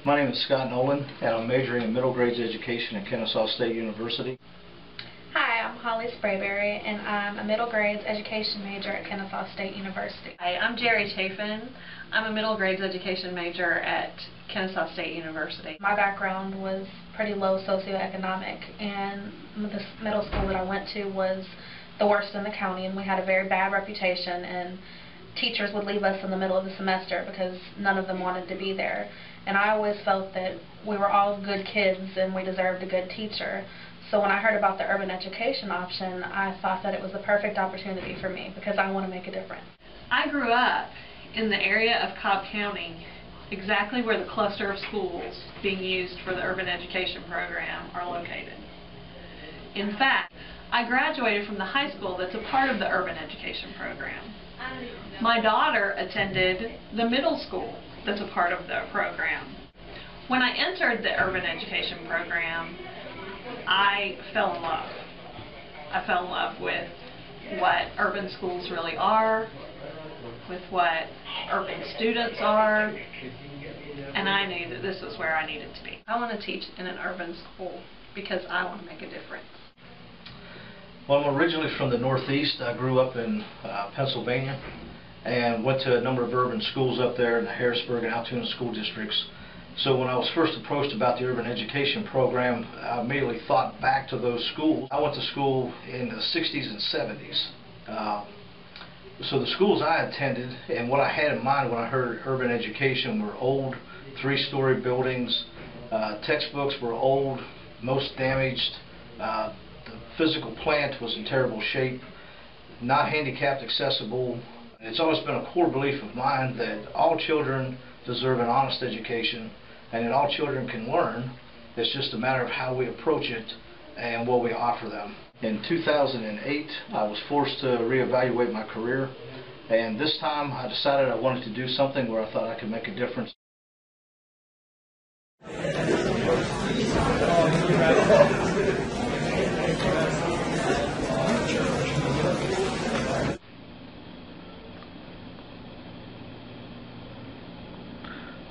My name is Scott Nolan, and I'm majoring in middle grades education at Kennesaw State University. Hi, I'm Holly Sprayberry, and I'm a middle grades education major at Kennesaw State University. Hi, I'm Jerry Chafin. I'm a middle grades education major at Kennesaw State University. My background was pretty low socioeconomic, and the middle school that I went to was the worst in the county, and we had a very bad reputation, and teachers would leave us in the middle of the semester because none of them wanted to be there. And I always felt that we were all good kids and we deserved a good teacher. So when I heard about the urban education option, I thought that it was the perfect opportunity for me because I want to make a difference. I grew up in the area of Cobb County, exactly where the cluster of schools being used for the urban education program are located. In fact, I graduated from the high school that's a part of the urban education program. My daughter attended the middle school that's a part of the program. When I entered the urban education program, I fell in love. I fell in love with what urban schools really are, with what urban students are, and I knew that this was where I needed to be. I want to teach in an urban school because I want to make a difference. Well, I'm originally from the Northeast. I grew up in Pennsylvania and went to a number of urban schools up there in the Harrisburg and Altoona school districts. So when I was first approached about the urban education program, I immediately thought back to those schools. I went to school in the 60s and 70s. So the schools I attended and what I had in mind when I heard urban education were old three-story buildings. Textbooks were old, most damaged. The physical plant was in terrible shape, not handicapped accessible. It's always been a core belief of mine that all children deserve an honest education and that all children can learn. It's just a matter of how we approach it and what we offer them. In 2008, I was forced to reevaluate my career, and this time I decided I wanted to do something where I thought I could make a difference.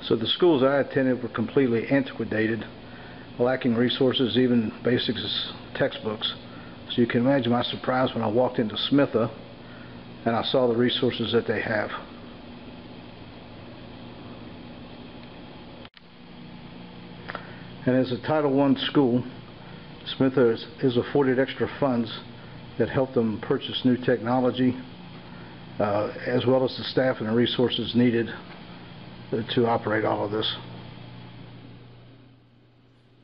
So the schools I attended were completely antiquated, lacking resources, even basics textbooks. So you can imagine my surprise when I walked into Smitha and I saw the resources that they have. And as a Title I school, Smitha is afforded extra funds that help them purchase new technology, as well as the staff and the resources needed to operate all of this.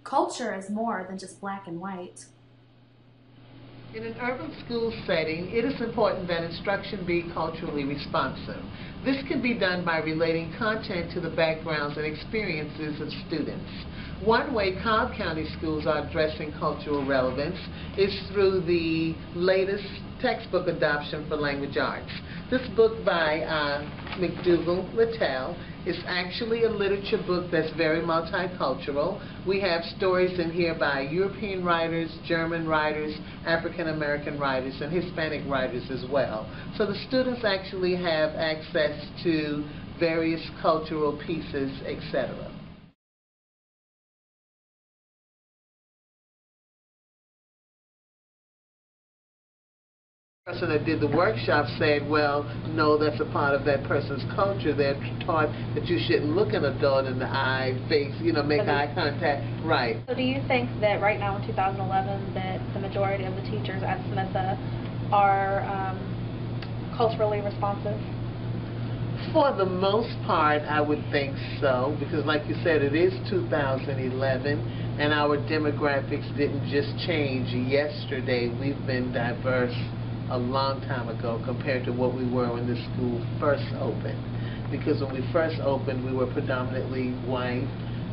Culture is more than just black and white. In an urban school setting, it is important that instruction be culturally responsive. This can be done by relating content to the backgrounds and experiences of students. One way Cobb County schools are addressing cultural relevance is through the latest textbook adoption for language arts. This book by McDougall Littell is actually a literature book that's very multicultural. We have stories in here by European writers, German writers, African American writers, and Hispanic writers as well. So the students actually have access to various cultural pieces, etc. The person that did the workshop said, well, no, that's a part of that person's culture. They're taught that you shouldn't look an adult in the eye, face, make eye contact. Right. So do you think that right now in 2011 that the majority of the teachers at Smitha are culturally responsive? For the most part, I would think so, because like you said, it is 2011, and our demographics didn't just change yesterday. We've been diverse a long time ago compared to what we were when the school first opened. Because when we first opened, we were predominantly white,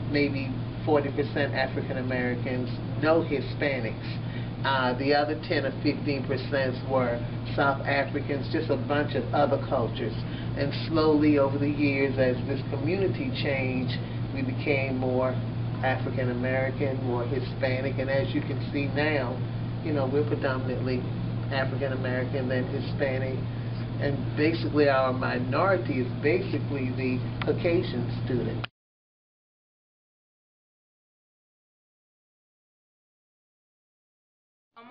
maybe 40% African Americans, no Hispanics. The other 10 or 15% were South Africans, just a bunch of other cultures. And slowly over the years, as this community changed, we became more African American, more Hispanic, and as you can see now, we're predominantly African American and Hispanic, and basically our minority is basically the Caucasian student.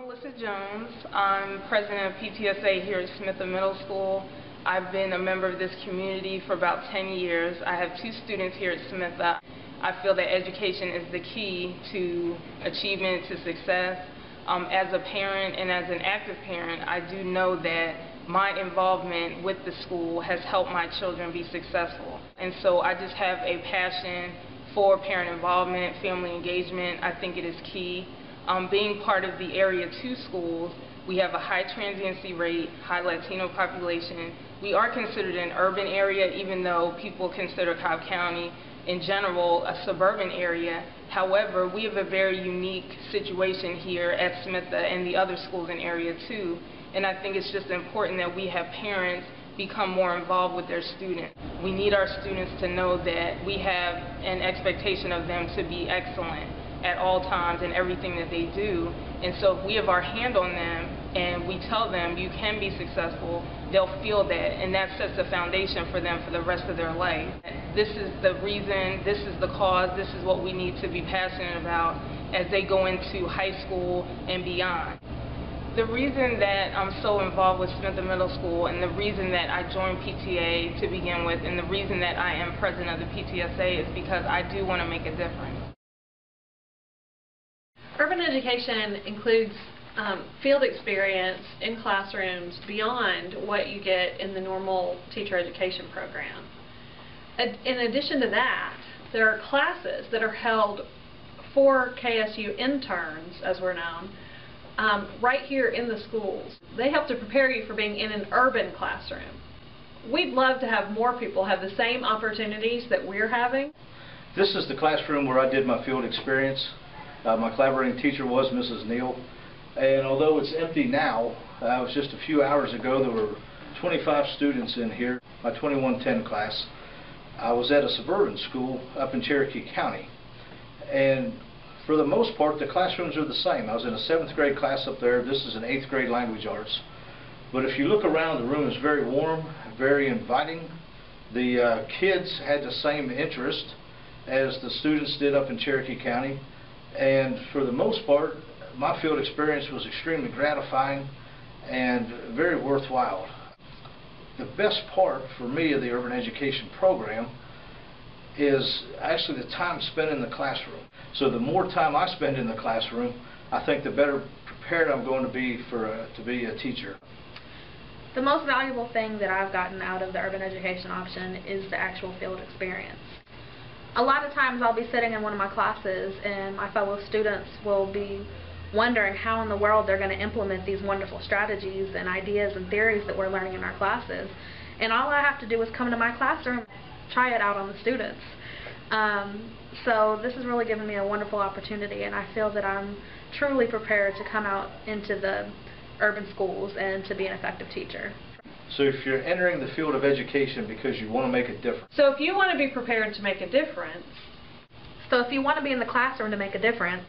Melissa Jones. I'm president of PTSA here at Smith Middle School. I've been a member of this community for about 10 years. I have 2 students here at Smith. I feel that education is the key to achievement, to success. As a parent and as an active parent, I do know that my involvement with the school has helped my children be successful. And so I just have a passion for parent involvement, family engagement. I think it is key. Being part of the Area 2 schools, we have a high transiency rate, high Latino population. We are considered an urban area, even though people consider Cobb County in general a suburban area. However, we have a very unique situation here at Smitha and the other schools in Area 2, and I think it's just important that we have parents become more involved with their students. We need our students to know that we have an expectation of them to be excellent at all times in everything that they do. And so if we have our hand on them and we tell them you can be successful, they'll feel that, and that sets the foundation for them for the rest of their life. This is the reason, this is the cause, this is what we need to be passionate about as they go into high school and beyond. The reason that I'm so involved with Smith Middle School, and the reason that I joined PTA to begin with, and the reason that I am president of the PTSA is because I do want to make a difference. Urban education includes field experience in classrooms beyond what you get in the normal teacher education program. In addition to that, there are classes that are held for KSU interns, as we're known, right here in the schools. They help to prepare you for being in an urban classroom. We'd love to have more people have the same opportunities that we're having. This is the classroom where I did my field experience. My collaborating teacher was Mrs. Neal, and although it's empty now, it was just a few hours ago there were 25 students in here, my 2110 class. I was at a suburban school up in Cherokee County, and for the most part the classrooms are the same. I was in a 7th grade class up there. This is an 8th grade language arts. But if you look around, the room is very warm, very inviting. The kids had the same interest as the students did up in Cherokee County. And for the most part, my field experience was extremely gratifying and very worthwhile. The best part for me of the urban education program is actually the time spent in the classroom. So the more time I spend in the classroom, I think the better prepared I'm going to be to be a teacher. The most valuable thing that I've gotten out of the urban education option is the actual field experience. A lot of times I'll be sitting in one of my classes and my fellow students will be wondering how in the world they're going to implement these wonderful strategies and ideas and theories that we're learning in our classes. And all I have to do is come to my classroom, try it out on the students. So this has really given me a wonderful opportunity, and I feel that I'm truly prepared to come out into the urban schools and to be an effective teacher. So if you're entering the field of education because you want to make a difference. So if you want to be prepared to make a difference. So if you want to be in the classroom to make a difference.